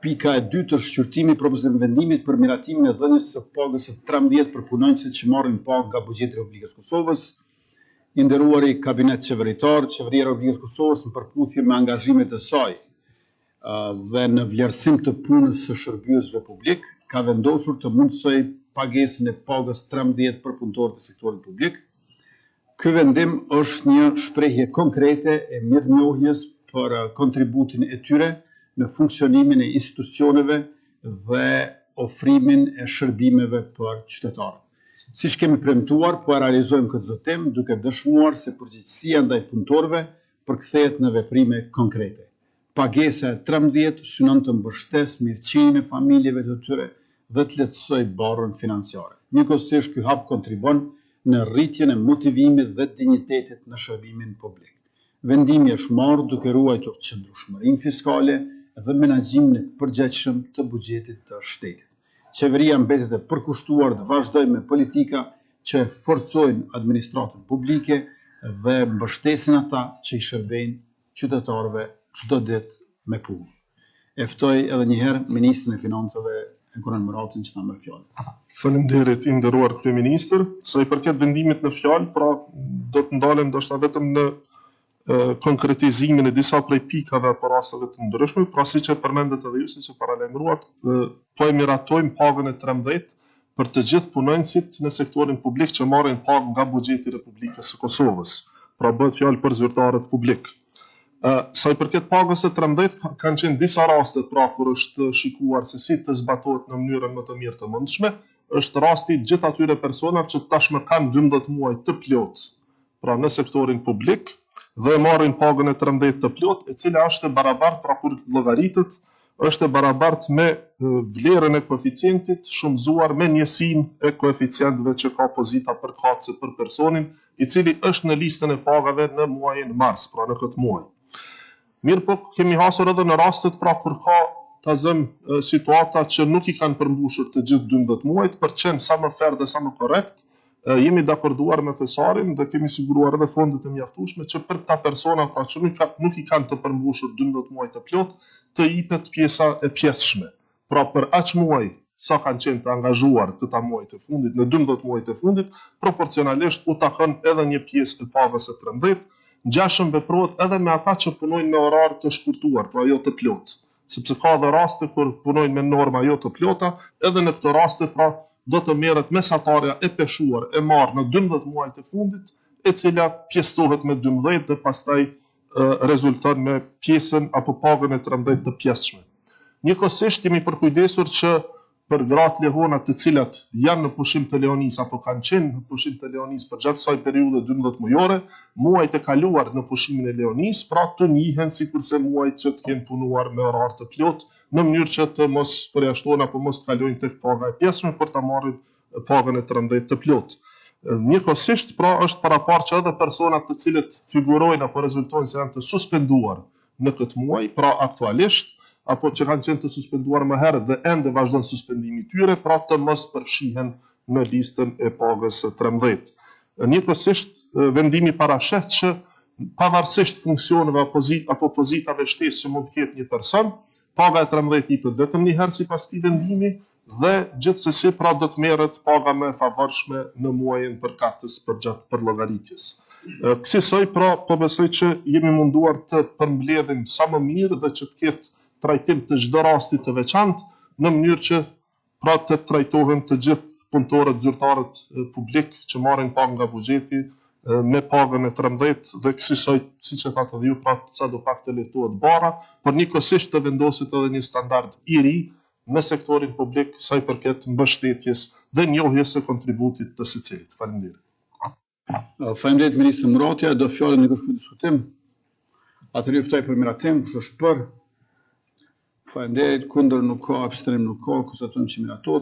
Pika e dytë është shqyrtimi i propozimit vendimit për miratimin e dhënies së pagës së 13 për punonjësit që marrin pagë nga buxheti i Republikës Kosovës. I nderuari kabinet qeveritar, Qeveria e Republikës Kosovës në përputhje me angazhimet e saj dhe në vlerësim të punës së shërbyesve publik, ka vendosur të mundësoj pagesën e pagës 13 për punëtorët e sektorit publik. Ky vendim është një shprehje konkrete e mirënjohjes për kontributin e tyre në funksionimin e institucioneve dhe ofrimin e shërbimeve për qytetarët. Siç kemi premtuar, po e realizojmë këtë zotim duke dëshmuar se përgjegjësia ndaj punëtorëve përkthehet në veprime konkrete. Pagesa e 13 synon të mbështesë mirëqenien e familjeve të tyre dhe të lehtësojë barrën financiare. Njëkohësisht, ky hap kontribon në rritjen e motivimit dhe dinjitetit në shërbimin publik. Vendimi është marrë duke ruajtur qëndrueshmërinë fiskale dhe menaxhimin e përgjegjshëm të buxhetit të shtetit. Qeveria mbetet e përkushtuar të vazhdojë me politika që forcojnë administratën publike dhe mbështesin ata që i shërbejnë qytetarëve çdo ditë me punë. E ftoj edhe një herë Ministrin e Financave Ekonon Muratin që ta merr fjalën. Faleminderit i nderuar kryeministër. Sa i përket vendimit në fjalë, pra do të ndalem ndoshta vetëm në konkretizimin e disa prej pikave apo rasteve të ndryshme, pra siç e përmendet edhe ju, siç e paralajmëruat, po e miratojmë pagën e 13 për të gjithë punonjësit në sektorin publik që marrin pagë nga buxheti i Republikës së Kosovës. Pra bëhet fjalë për zyrtarët publik. Sa i përket pagës së 13, kanë qenë disa raste pra kur është shikuar se si të zbatohet në mënyrën më të mirë të mundshme. Është rasti gjithë atyre personave që tashmë kanë 12 muaj të plot, pra në sektorin publik, dhe marrin pagën e 13 të plot, e cila është e barabartë, pra kur llogaritet, është e barabartë me vlerën e koeficientit shumëzuar me njësinë e koeficientëve që ka pozita përkatëse për personin, i cili është në listën e pagave në muajin mars, pra në këtë muaj. Mirë po, kemi hasur edhe në rastet pra kur ka të zëm situata që nuk i kanë përmbushur të gjithë 12 muajt, për qenë sa më fair dhe sa më korrekt, jemi dakorduar me thesarin dhe kemi siguruar edhe fondet e mjaftueshme që për këta persona pra që nuk i kanë të përmbushur 12 muaj të plot, të jepet pjesa e pjesshme. Pra për aq muaj sa kanë qenë të angazhuar këta muaj të fundit, në 12 muaj të fundit, proporcionalisht u takon edhe një pjesë e pagës së 13, ngjashëm veprohet edhe me ata që punojnë në orar të shkurtuar, pra jo të plot, sepse ka dhe raste kur punojnë me norma jo të plota, edhe në këto raste pra do të merret mesatarja e peshuar e marrë në 12 muaj të fundit, e cila pjestohet me 12 dhe pastaj rezulton me pjesën apo pagën e 13 të pjesshme. Njëkohësisht jemi përkujdesur që për gratë lehona të cilat janë në pushim të leonis apo kanë qenë në pushim të leonis për gjatë kësaj periudhe 12 mujore, muajt e kaluar në pushimin e leonis, pra të njihen sikurse muajt që të kenë punuar me orar të plot, në mënyrë që të mos përjashtohen apo mos kalojnë tek paga e pjesshme për ta marrë pagën e 13 të plot. Njëkohësisht, pra është paraparë që edhe personat të cilët figurojnë apo rezultojnë se janë të suspenduar në këtë muaj, pra aktualisht, apo që kanë qenë të suspenduar më herët dhe ende vazhdon suspendimi i tyre, pra të mos përfshihen në listën e pagës së 13. Njëkohësisht, vendimi parashet që pavarësisht funksioneve apo pozitave shtesë që mund të ketë një person, paga e 13 jepet vetëm një herë sipas këtij vendimi dhe gjithsesi pra do të merret paga më e favorshme në muajin përkatës për llogaritjes. Kësaj pra po besoj që jemi munduar të përmbledhim sa më mirë dhe që të ketë trajtim të çdo rasti të veçantë në mënyrë që pra të trajtohen të gjithë punëtorët, zyrtarët publik që marrin pagë nga buxheti me pagën e 13 dhe kësaj, siç e thatë edhe ju, pra sa do pak të lehtohet barra, por njëkohësisht të vendoset edhe një standard i ri në sektorin publik sa i përket mbështetjes dhe njohjes së kontributit të secilit. Faleminderit. Faleminderit Ministri Muratja, do fjalën në kështu diskutim. Atëherë ftoj për miratim, kush është për? Faleminderit, kundër nuk ka, abstenim nuk ka, konstatojmë që miratohet.